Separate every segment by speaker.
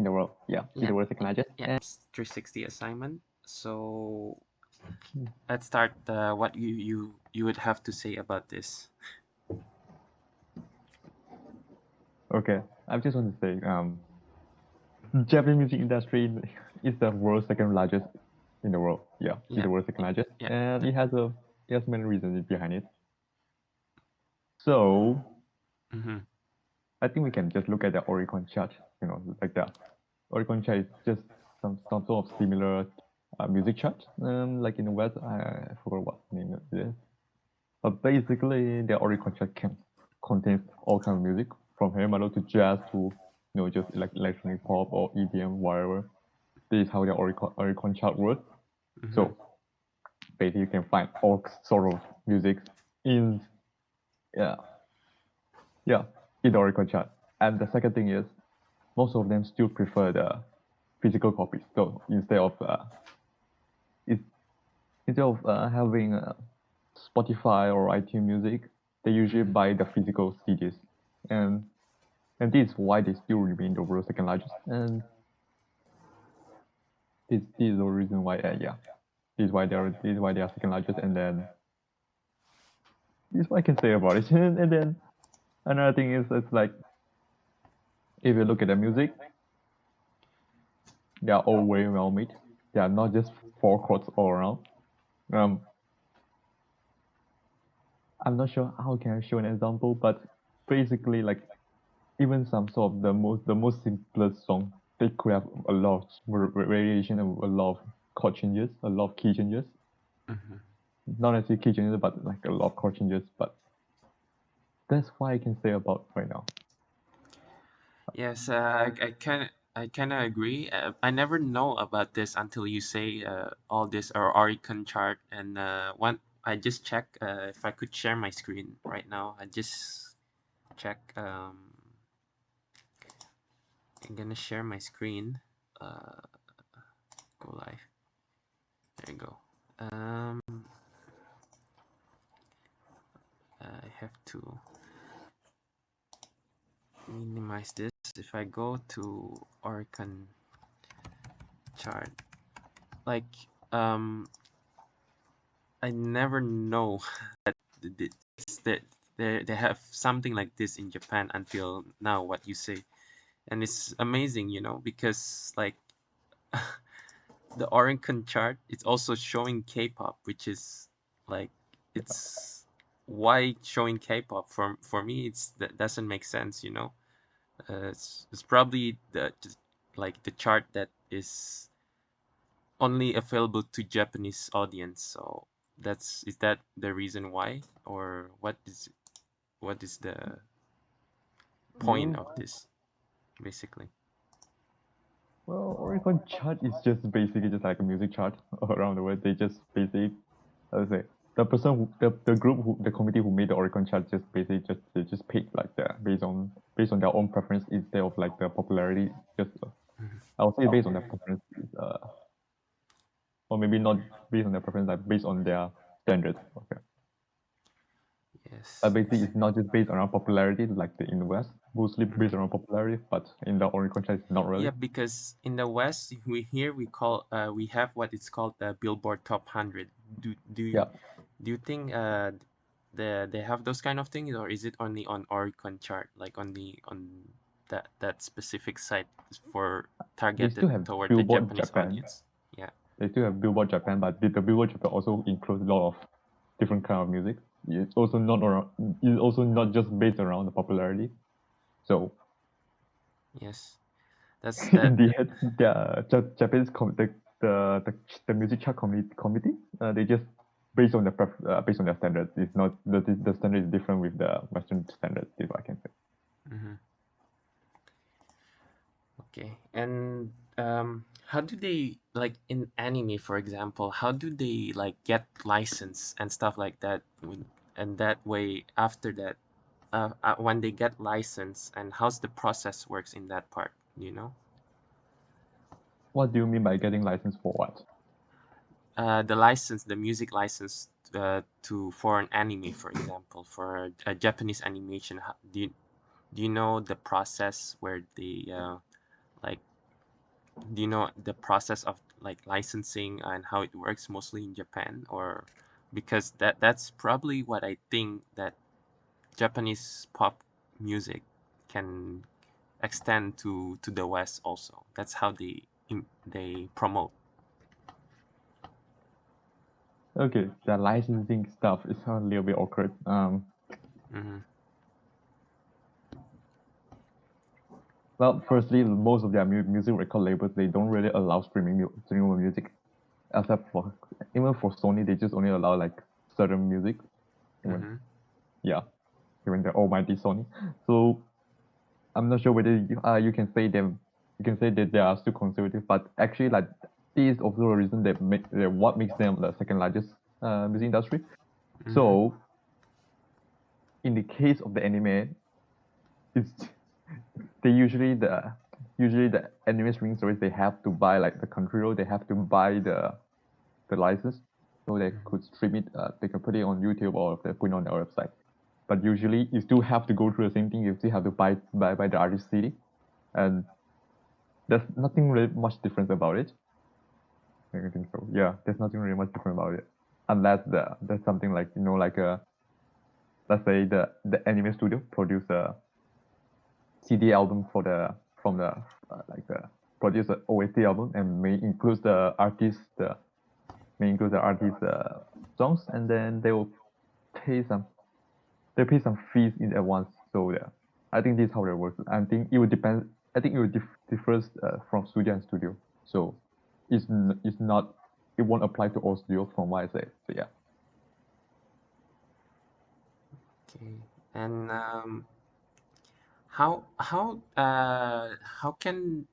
Speaker 1: in the world. Yeah, it's
Speaker 2: Yeah,
Speaker 1: the world second largest.
Speaker 2: yeah,
Speaker 1: And
Speaker 2: it's 360 assignment. So
Speaker 1: hmm,
Speaker 2: let's start. What you would have to say about this?
Speaker 1: okay, I just want to say, Japanese music industry is the world's second largest in the world. Yeah, it's
Speaker 2: Yeah,
Speaker 1: the world's second largest,
Speaker 2: yeah,
Speaker 1: and it has many reasons behind it. So
Speaker 2: mm-hmm.
Speaker 1: I think we can just look at the Oricon chart. Like the Oricon chart is just some sort of similar music chart. Like in the West, I forgot what name it is. But basically, the Oricon chart contains all kind of music from heavy metal to jazz to just like electronic pop or EDM, whatever. This is how the Oricon chart works.
Speaker 2: Mm-hmm.
Speaker 1: So basically, you can find all sort of music in yeah yeah in the Oricon chart. And the second thing is most of them still prefer the physical copies. So is- instead of having Spotify or iTunes Music, they usually
Speaker 2: Mm-hmm.
Speaker 1: buy the physical CDs, and and this is why they still remain the world's second largest. And this is the reason why this is why they are second largest. And then this is what I can say about it. And then another thing is it's like if you look at the music, they are all very well made. They are not just four chords all around. Um, I'm not sure how can I show an example, but basically like even some sort of the most simplest song, they could have a lot of variation and a lot of chord changes, a lot of key changes.
Speaker 2: Mm-hmm.
Speaker 1: Not necessarily key changes, but like a lot of chord changes. But that's what I can say about right now.
Speaker 2: Yes, I kind of agree. I never know about this until you say all this or Oricon chart. And one, I just check if I could share my screen right now. I just check. I'm gonna share my screen. Uh, Go live. There you go. Um, I have to minimize this. If I go to Oricon chart, like um, I never know th- that they have something like this in Japan until now. What you say, and it's amazing, because like the Oricon chart, it's also showing K-pop, which is like it's why showing K-pop for me that doesn't make sense. It's probably like the chart that is only available to Japanese audience. So is that the reason why, or what is the point
Speaker 1: Well,
Speaker 2: of this basically?
Speaker 1: well, Oricon chart is just basically just like a music chart around the world. They just basically, how to say, the group the committee who made the Oricon chart just basically they just pick like that based on their own preference instead of like the popularity. Just
Speaker 2: Mhm.
Speaker 1: I would say based on their preference, or maybe not based on their preference, like based on their standards. Okay.
Speaker 2: Yes.
Speaker 1: Basically, it's not just based around popularity like in the West, mostly based around popularity, but in the Oricon chart, it's not
Speaker 2: Yeah,
Speaker 1: really.
Speaker 2: because in the West, we have what it's called the Billboard Top 100. Do do you-
Speaker 1: Yeah.
Speaker 2: do you think they have those kind of things, or is it only on Oricon chart, like on that specific site for
Speaker 1: They
Speaker 2: targeted
Speaker 1: still have
Speaker 2: toward the
Speaker 1: Billboard
Speaker 2: Japanese
Speaker 1: Japan.
Speaker 2: audience? Yeah.
Speaker 1: They still have Billboard Japan, but the Billboard Japan also includes a lot of different kind of music. It's also not just based around the popularity. So
Speaker 2: Yes. That's
Speaker 1: in
Speaker 2: that.
Speaker 1: the end, Japanese the music chart committee, they just based on their standards. It's not the standard is different with the Western standards, if I can say.
Speaker 2: Mhm. Okay. And how do they, like in anime, for example, how do they like get license and stuff like that? And that way, after that, when they get license, and how's the process works in that part? You know,
Speaker 1: What do you mean by getting licensed for what?
Speaker 2: the license, the music license to for an anime, for example, for a Japanese animation. Do you know the process where they like? Do you know the process of like licensing and how it works mostly in Japan? Or because that's probably what I think that Japanese pop music can extend to the West also. That's how they promote.
Speaker 1: Okay, the licensing stuff is a little bit awkward.
Speaker 2: Mm-hmm.
Speaker 1: Well, firstly, most of their music record labels they don't really allow streaming music, except for even for Sony, they just only allow like certain music. Even
Speaker 2: Mm-hmm.
Speaker 1: yeah, even the almighty Sony. So I'm not sure whether you can say them, you can say that they are still conservative, but actually like this is also a reason that what makes them the second largest music industry.
Speaker 2: Mm-hmm.
Speaker 1: So in the case of the anime, it's they usually the anime streaming service they have to buy like the country road, they have to buy the license so they could stream it. They can put it on YouTube or they put it on their website. But usually you still have to go through the same thing. You still have to buy the artist CD, and there's nothing really much difference about it. I think so. Yeah, there's nothing really much different about it, unless there's something like like a let's say the anime studio produce a CD album for the from the like the produce an OST album and may include the artist songs, and then pay some they pay some fees in advance. So yeah, I think this is how it works. I think it would depend. I think it would differs from studio and studio. So it's not it won't apply to all studios from what I say. So yeah.
Speaker 2: Okay. And how can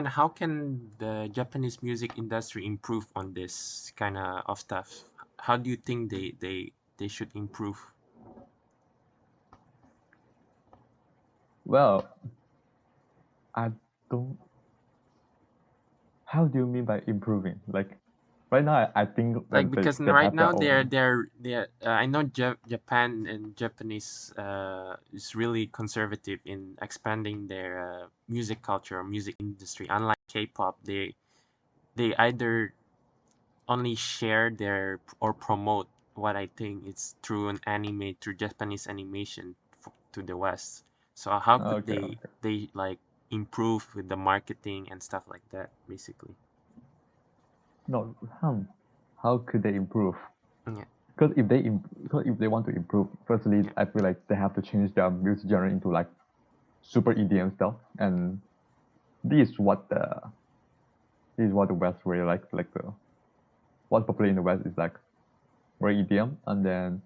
Speaker 2: how can the Japanese music industry improve on this kind of stuff? How do you think they should improve?
Speaker 1: Well, I don't. How do you mean by improving? Like right now, I think
Speaker 2: Like
Speaker 1: that
Speaker 2: because
Speaker 1: they
Speaker 2: right
Speaker 1: have their
Speaker 2: now
Speaker 1: own.
Speaker 2: they're I know Japan and Japanese is really conservative in expanding their music culture or music industry. Unlike K-pop, they either only share their or promote what I think it's through an anime through Japanese animation to the West. So how could
Speaker 1: Okay, okay.
Speaker 2: they like improve with the marketing and stuff like that basically?
Speaker 1: No, how could they improve?
Speaker 2: Yeah,
Speaker 1: Because if they want to improve, firstly,
Speaker 2: yeah.
Speaker 1: I feel like they have to change their music genre into like super EDM style, and this is what the West really likes. Like the what's popular in the West is like very EDM, and then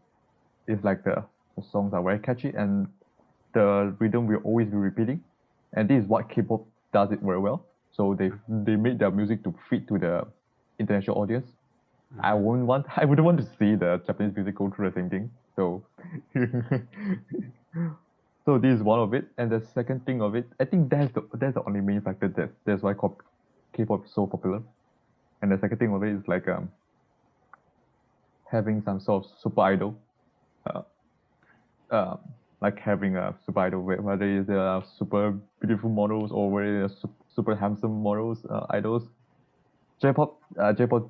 Speaker 1: it's like the songs are very catchy, and the rhythm will always be repeating, and this is what K-pop does it very well. So they made their music to fit to the international audience.
Speaker 2: Mm-hmm.
Speaker 1: I wouldn't want to see the Japanese music go through the same thing. So so this is one of it. And the second thing of it, I think that's the only main factor that's why K-pop is so popular. And the second thing of it is like having some sort of super idol, uh, uh, like having a super idol, whether it's super beautiful models or whether it's super handsome models, idols. J-pop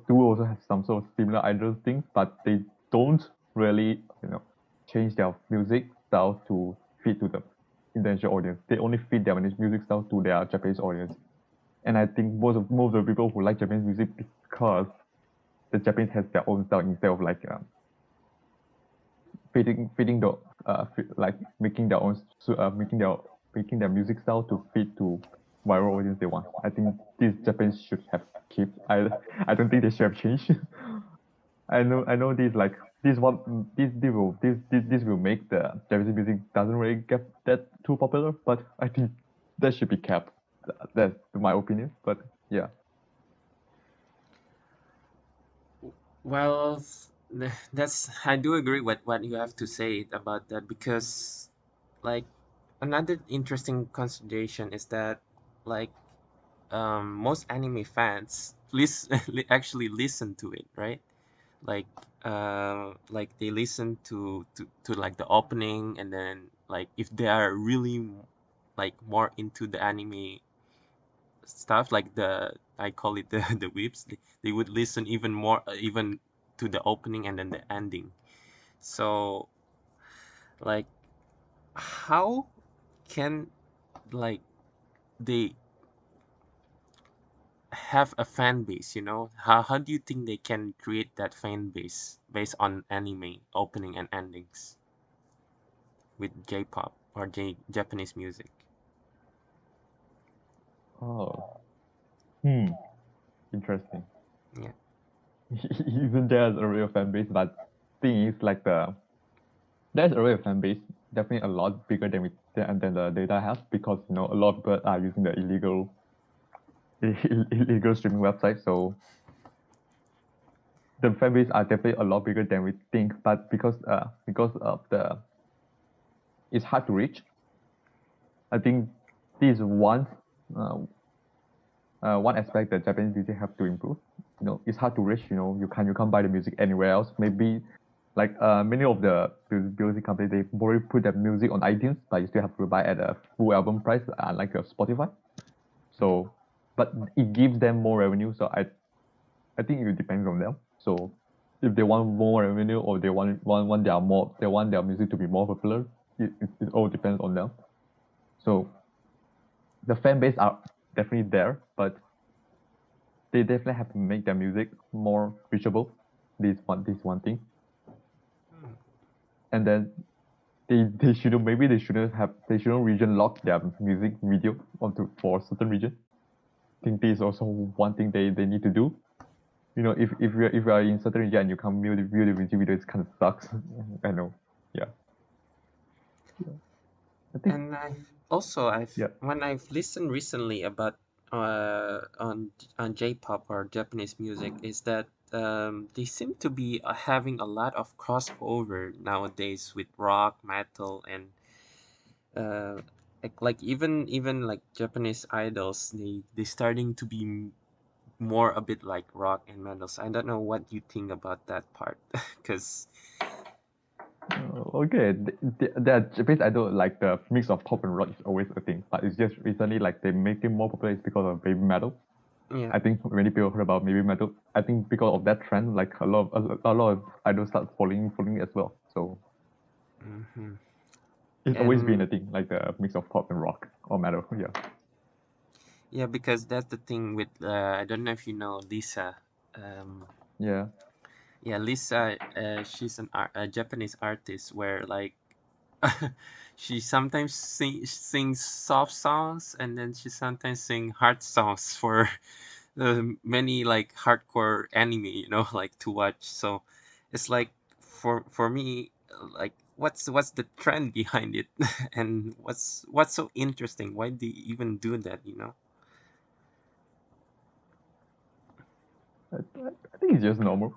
Speaker 1: do also have some sort of similar idol things, but they don't really, change their music style to fit to the international audience. They only fit their music style to their Japanese audience. And I think most of the people who like Japanese music because the Japanese has their own style instead of like fitting the like making their own making their music style to fit to whatever audience they want. I think this Japanese should have kept. I don't think they should have changed. I know this like this will make the Japanese music doesn't really get that too popular, but I think that should be kept. That's my opinion. But yeah.
Speaker 2: Well, that's I do agree with what you have to say about that because like another interesting consideration is that like most anime fans actually listen to it, right? Like like they listen to like the opening, and then like if they are really like more into the anime stuff, like I call it the the whips. They would listen even more, even to the opening and then the ending. So like, how can like they have a fan base, you know? How do you think they can create that fan base based on anime opening and endings with J-pop or Japanese music?
Speaker 1: Oh, hmm, interesting.
Speaker 2: Yeah.
Speaker 1: Isn't there a real fan base? But thing is, like there's a real fan base, definitely a lot bigger than the data has, because a lot of people are using the illegal streaming website. So the fan base are definitely a lot bigger than we think. But because of the it's hard to reach, I think this is uh, one aspect that Japanese music have to improve. It's hard to reach. You can't buy the music anywhere else. Maybe like many of the music companies, they already put their music on iTunes, but you still have to buy at a full album price, like Spotify. So, but it gives them more revenue. So I think it depends on them. So if they want more revenue, or they want their music to be more popular, it all depends on them. So the fan base are definitely there, but they definitely have to make their music more reachable. This one thing. And then they shouldn't region lock their music video onto for a certain region. I think this is also one thing they need to do. If you are in certain region and you can't view the music video, it kind of sucks. I know. Yeah. I think.
Speaker 2: And I've
Speaker 1: Yeah.
Speaker 2: when I've listened recently about on J-pop or Japanese music, is that they seem to be having a lot of crossover nowadays with rock, metal, and uh, like even like Japanese idols, they starting to be more a bit like rock and metal. So I don't know what you think about that part, because
Speaker 1: Okay. The Japanese idol, like the mix of pop and rock, is always a thing, but it's just recently like they make it more popular is because of baby metal.
Speaker 2: yeah.
Speaker 1: I think many people heard about baby metal. I think because of that trend, like a lot of idols start following as well. So
Speaker 2: Hmm.
Speaker 1: it's always been
Speaker 2: And
Speaker 1: a thing, like the mix of pop and rock or metal. Yeah.
Speaker 2: yeah, because that's the thing with I don't know if you know Lisa. Um,
Speaker 1: Yeah.
Speaker 2: yeah, Lisa. She's a Japanese artist where like she sometimes sings soft songs, and then she sometimes sing hard songs for many like hardcore anime. You know, like to watch. So it's like for me, like what's the trend behind it, and what's so interesting? Why do you even do that? You know?
Speaker 1: I think it's just normal.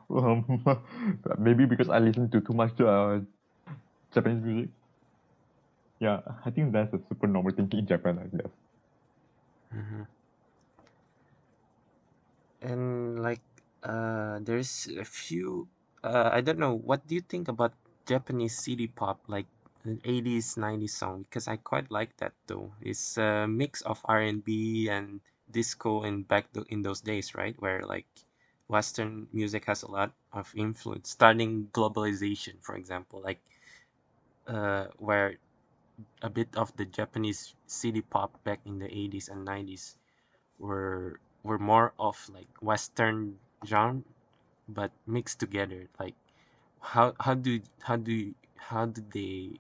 Speaker 1: Maybe because I listen to too much Japanese music. Yeah, I think that's a super normal thing in Japan, I guess.
Speaker 2: Mhm. And like there's a few I don't know, what do you think about Japanese city pop, like the 80s 90s song? Because I quite like that though. It's a mix of R&B and disco and in those days, right, where like Western music has a lot of influence, starting globalization, for example, like where a bit of the Japanese city pop back in the 80s and 90s were more of like Western genre, but mixed together. Like how do they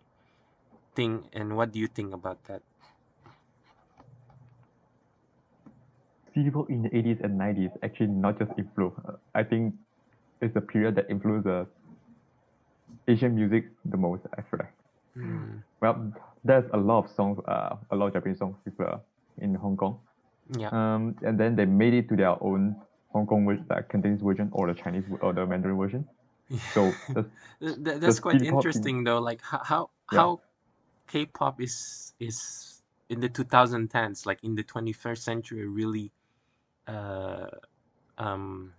Speaker 2: think, and what do you think about that?
Speaker 1: People in the 80s and 90s actually not just influence. I think it's the period that influenced the Asian music the most, I feel like.
Speaker 2: Mm,
Speaker 1: Well, there's a lot of songs, a lot of Japanese songs with, in Hong Kong.
Speaker 2: yeah.
Speaker 1: And then they made it to their own Hong Kong Cantonese version, or the Chinese or the Mandarin version. So the
Speaker 2: That's quite
Speaker 1: city pop,
Speaker 2: interesting though. Like
Speaker 1: yeah,
Speaker 2: how K-pop is in the 2010s, like in the 21st century, really uh um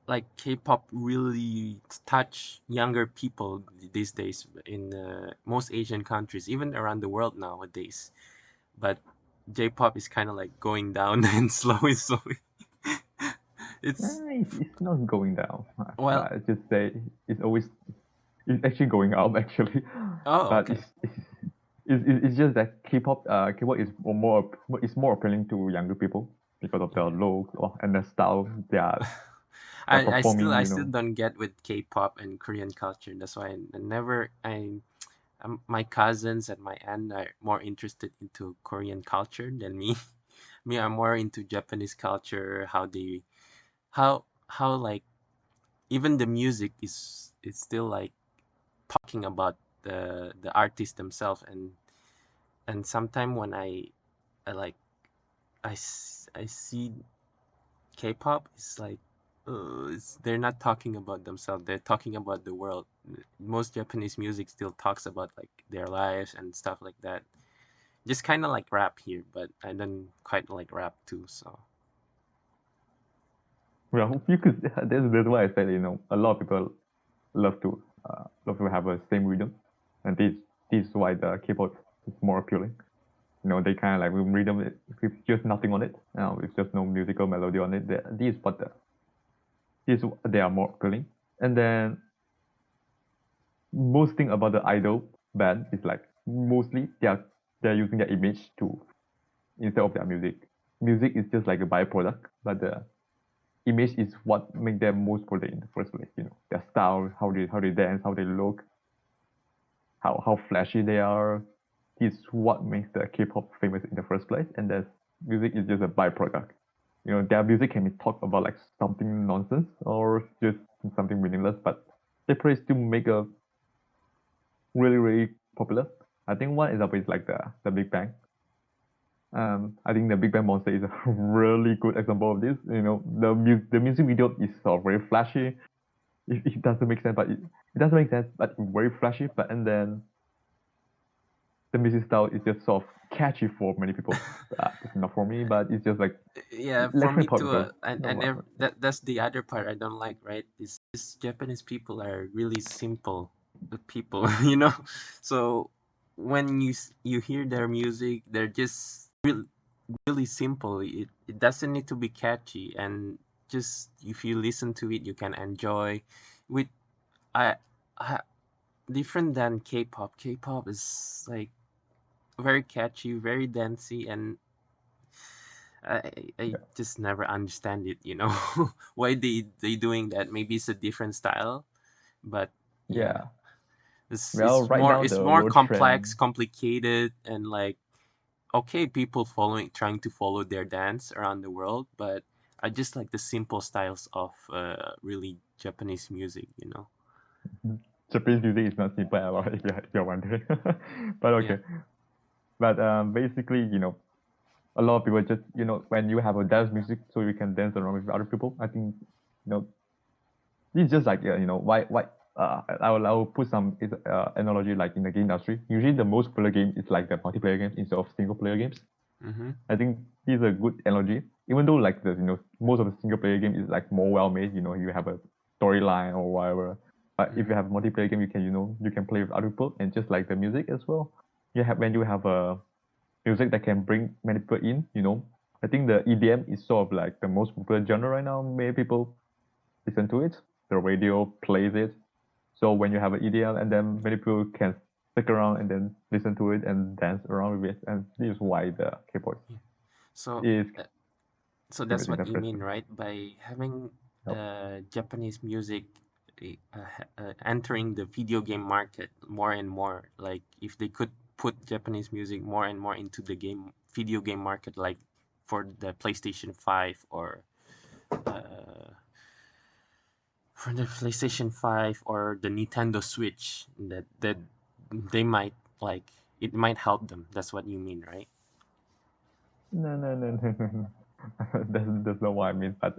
Speaker 2: like K-pop really touch younger people these days in most Asian countries, even around the world nowadays. but J-pop is kind of like going down and slowly. It's
Speaker 1: It's not going down,
Speaker 2: well,
Speaker 1: but I just say it's always it's actually going up actually,
Speaker 2: oh,
Speaker 1: but
Speaker 2: okay.
Speaker 1: it's just that K-pop is more appealing to younger people because of the
Speaker 2: Yeah.
Speaker 1: look and the style they're
Speaker 2: I
Speaker 1: performing.
Speaker 2: still don't get with K-pop and Korean culture. That's why I never my cousins and my aunt are more interested into Korean culture than me. Me, I'm more into Japanese culture. How like even the music is still like talking about the artist themselves, and sometimes when I like I see K-pop, it's like they're not talking about themselves. They're talking about the world. Most Japanese music still talks about like their lives and stuff like that. Just kind of like rap here, but I don't quite like rap too. So
Speaker 1: Well, you could. That's why I said a lot of people love to have a same rhythm, and this is why the K-pop is more appealing. They kind of like rhythm with just nothing on it. With just no musical melody on it. This they are more appealing. And then most thing about the idol band is like mostly they're using their image to instead of their music. Music is just like a byproduct, but the image is what make them most popular in the first place. Their style, how they dance, how they look, how flashy they are. Is what makes the K-pop famous in the first place, and the music is just a byproduct. Their music can be talk about like something nonsense or just something meaningless, but they probably still make a really really popular. I think one example is like the Big Bang. I think the Big Bang Monster is a really good example of this. The music video is very flashy. It doesn't make sense, but it doesn't make sense, but very flashy. But and then the music style is just sort of catchy for many people. It's not for me, but it's just like
Speaker 2: yeah, for
Speaker 1: let's say
Speaker 2: me too.
Speaker 1: popular.
Speaker 2: I
Speaker 1: No,
Speaker 2: never that's the other part I don't like. Right, this Japanese people are really simple people, you know. So when you hear their music, they're just really simple. It doesn't need to be catchy, and just if you listen to it, you can enjoy. With I, I different than K-pop. K-pop is like very catchy, very dancey, and I
Speaker 1: yeah,
Speaker 2: just never understand it. You know, why they doing that? Maybe it's a different style, but yeah,
Speaker 1: yeah. Well, right now
Speaker 2: it's
Speaker 1: the
Speaker 2: more
Speaker 1: world
Speaker 2: complex,
Speaker 1: trend.
Speaker 2: complicated, and like okay, people trying to follow their dance around the world, but I just like the simple styles of really Japanese music. You know.
Speaker 1: Japanese music is not simple at all if you're wondering. But
Speaker 2: Yeah.
Speaker 1: okay. But basically, a lot of people just when you have a dance music, so you can dance around with other people. I think this is just like why I will put some analogy like in the game industry. Usually, the most popular game is like the multiplayer games instead of single player games.
Speaker 2: Mm-hmm.
Speaker 1: I think this is a good analogy. Even though like the most of the single player game is like more well made. You have a storyline or whatever. But if
Speaker 2: Mm-hmm.
Speaker 1: you have multiplayer game, you can play with other people, and just like the music as well. When you have a music that can bring many people in. I think the EDM is sort of like the most popular genre right now. Many people listen to it. The radio plays it. So when you have an EDM, and then many people can stick around and then listen to it and dance around with it, and this is why the K-pop
Speaker 2: Yeah. So
Speaker 1: is
Speaker 2: uh, so that's
Speaker 1: famous in
Speaker 2: what
Speaker 1: the
Speaker 2: you
Speaker 1: first
Speaker 2: mean,
Speaker 1: place.
Speaker 2: right? By having
Speaker 1: Yep.
Speaker 2: Japanese music entering the video game market more and more. Like if they could put Japanese music more and more into the video game market, like for the PlayStation 5 or uh, the Nintendo Switch, that they might like it might help them. That's what you mean, right?
Speaker 1: No, no, no, no, no, no. That's not what I mean. But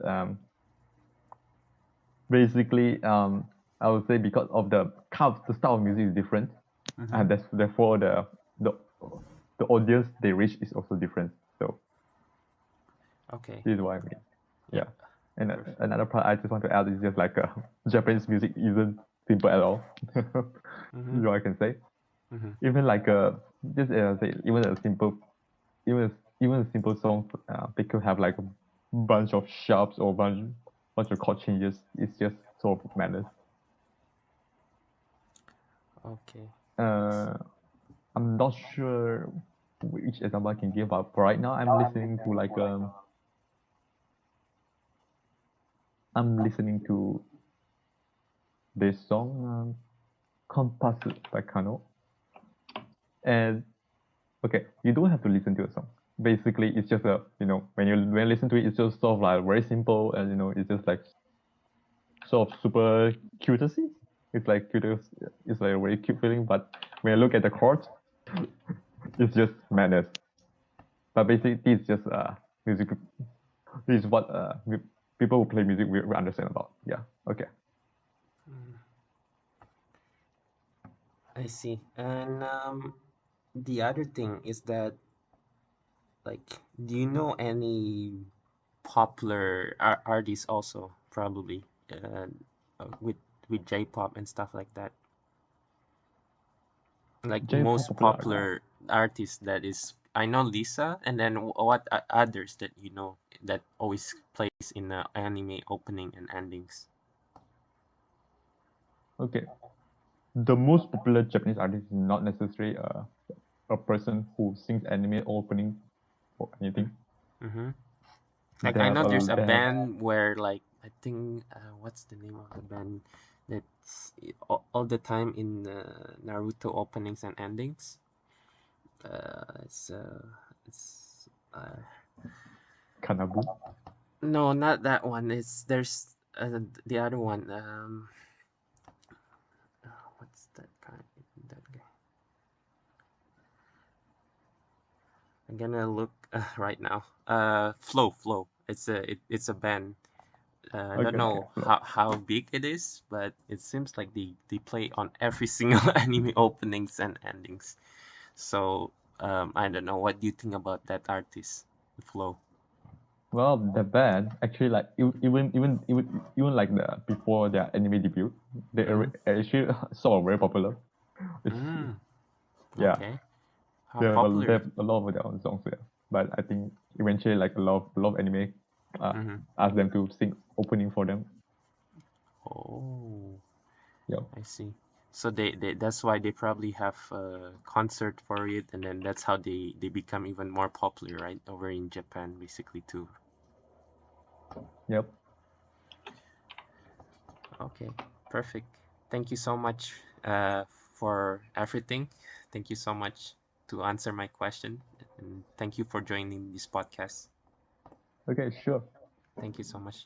Speaker 1: basically, I would say because of the style of music is different,
Speaker 2: Mm-hmm.
Speaker 1: and therefore the the audience they reach is also different. So
Speaker 2: Okay.
Speaker 1: this is what I mean.
Speaker 2: Yeah.
Speaker 1: Yeah. And
Speaker 2: Perfect.
Speaker 1: another part I just want to add is just like Japanese music isn't simple at all. This
Speaker 2: Mm-hmm.
Speaker 1: is what I can say.
Speaker 2: Mm-hmm.
Speaker 1: Even like just say even a simple even a simple song, they could have like a bunch of sharps or bunch of chord changes. It's just sort of madness.
Speaker 2: Okay. Nice.
Speaker 1: Uh, I'm not sure which example I can give, but right now I'm listening to this song, Compass by Kano. And okay, you don't have to listen to a song. Basically, it's just a when you listen to it, it's just sort of like very simple, and it's just like sort of super cutesy. It's like cutest. It's like a very cute feeling. But when you look at the chords, it's just madness. But basically, it's just music. This is what people who play music will understand about. Yeah. Okay.
Speaker 2: Mm, I see. And the other thing is that, like, do you know any popular artists also probably with J-pop and stuff like that? Like
Speaker 1: J-pop
Speaker 2: most
Speaker 1: popular artist.
Speaker 2: popular artist that is, I know Lisa, and then what others that you know that always plays in the anime opening and endings?
Speaker 1: Okay. The most popular Japanese artist is not necessarily a person who sings anime opening or anything.
Speaker 2: Mm-hmm. Like
Speaker 1: They
Speaker 2: I
Speaker 1: have
Speaker 2: know there's
Speaker 1: a
Speaker 2: a
Speaker 1: they have
Speaker 2: band where, like, I think what's the name of the band that's all the time in Naruto openings and endings. It's
Speaker 1: Kanabu.
Speaker 2: no, not that one. It's there's the other one. What's that kind? That guy. I'm gonna look right now. Flow. It's a band. I don't
Speaker 1: Okay, okay,
Speaker 2: know
Speaker 1: flow.
Speaker 2: how big it is, but it seems like they play on every single anime openings and endings. So I don't know. What do you think about that artist, Flow?
Speaker 1: Well, the band actually like even like the before their anime debut, they are
Speaker 2: Mm-hmm.
Speaker 1: actually sort of very popular. It's
Speaker 2: Mm,
Speaker 1: yeah,
Speaker 2: okay. How popular
Speaker 1: they
Speaker 2: is?
Speaker 1: have a lot of their own songs there. But I think eventually like a lot of anime uh,
Speaker 2: Mm-hmm.
Speaker 1: ask them to sing opening for them.
Speaker 2: Oh,
Speaker 1: Yeah,
Speaker 2: I see. So they that's why they probably have a concert for it, and then that's how they become even more popular, right? Over in Japan, basically too.
Speaker 1: yep.
Speaker 2: Okay, perfect. Thank you so much for everything. Thank you so much to answer my question, and thank you for joining this podcast.
Speaker 1: Okay, sure.
Speaker 2: Thank you so much.